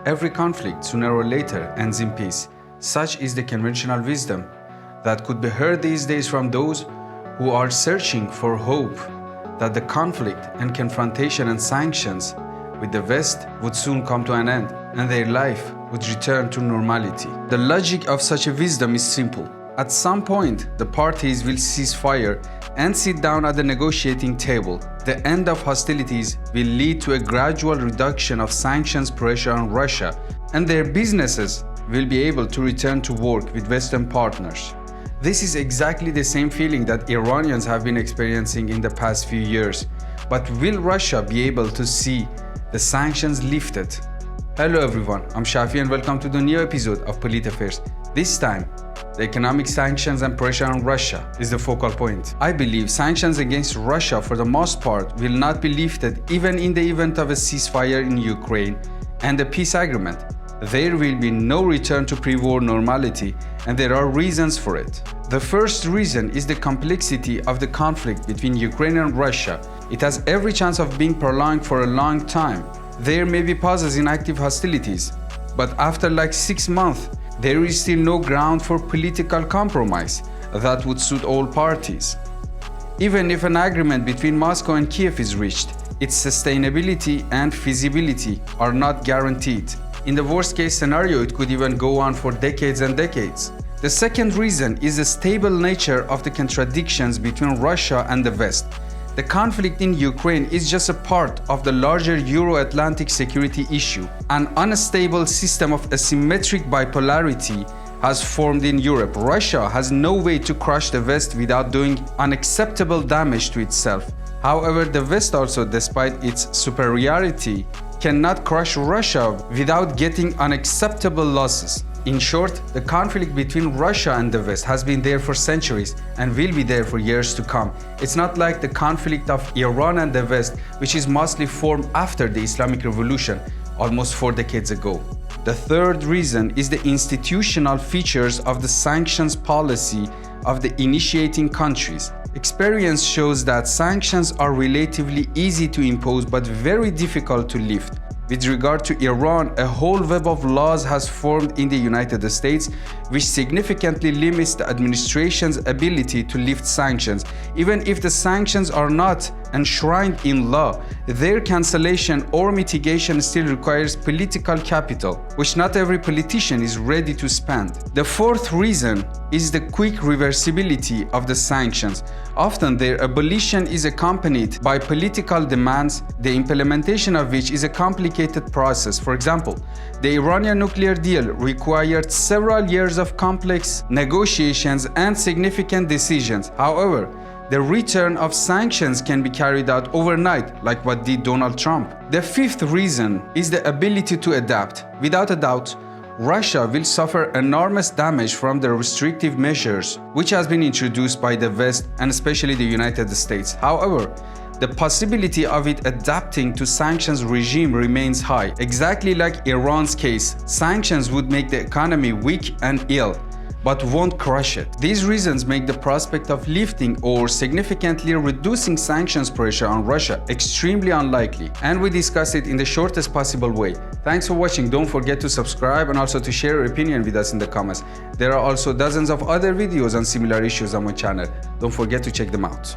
Every conflict, sooner or later, ends in peace. Such is the conventional wisdom that could be heard these days from those who are searching for hope that the conflict and confrontation and sanctions with the West would soon come to an end and their life would return to normality. The logic of such a wisdom is simple. At some point, the parties will cease fire and sit down at the negotiating table. The end of hostilities will lead to a gradual reduction of sanctions pressure on Russia, and their businesses will be able to return to work with Western partners. This is exactly the same feeling that Iranians have been experiencing in the past few years. But will Russia be able to see the sanctions lifted? Hello everyone, I'm Shafi and welcome to the new episode of Polit Affairs. This time, the economic sanctions and pressure on Russia is the focal point. I believe sanctions against Russia for the most part will not be lifted even in the event of a ceasefire in Ukraine and a peace agreement. There will be no return to pre-war normality, and there are reasons for it. The first reason is the complexity of the conflict between Ukraine and Russia. It has every chance of being prolonged for a long time. There may be pauses in active hostilities, but after like 6 months, there is still no ground for political compromise that would suit all parties. Even if an agreement between Moscow and Kiev is reached, its sustainability and feasibility are not guaranteed. In the worst-case scenario, it could even go on for decades and decades. The second reason is the stable nature of the contradictions between Russia and the West. The conflict in Ukraine is just a part of the larger Euro-Atlantic security issue. An unstable system of asymmetric bipolarity has formed in Europe. Russia has no way to crush the West without doing unacceptable damage to itself. However, the West also, despite its superiority, cannot crush Russia without getting unacceptable losses. In short, the conflict between Russia and the West has been there for centuries and will be there for years to come. It's not like the conflict of Iran and the West, which is mostly formed after the Islamic Revolution, almost 4 decades ago. The third reason is the institutional features of the sanctions policy of the initiating countries. Experience shows that sanctions are relatively easy to impose but very difficult to lift. With regard to Iran, a whole web of laws has formed in the United States which significantly limits the administration's ability to lift sanctions. Even if the sanctions are not enshrined in law, their cancellation or mitigation still requires political capital, which not every politician is ready to spend. The fourth reason is the quick reversibility of the sanctions. Often their abolition is accompanied by political demands, the implementation of which is a complicated process. For example, the Iranian nuclear deal required several years of complex negotiations and significant decisions. However, the return of sanctions can be carried out overnight, like what did Donald Trump. The fifth reason is the ability to adapt. Without a doubt, Russia will suffer enormous damage from the restrictive measures which has been introduced by the West and especially the United States. However, the possibility of it adapting to sanctions regime remains high. Exactly like Iran's case, sanctions would make the economy weak and ill, but won't crush it. These reasons make the prospect of lifting or significantly reducing sanctions pressure on Russia extremely unlikely, and we discuss it in the shortest possible way. Thanks for watching. Don't forget to subscribe and also to share your opinion with us in the comments. There are also dozens of other videos on similar issues on my channel. Don't forget to check them out.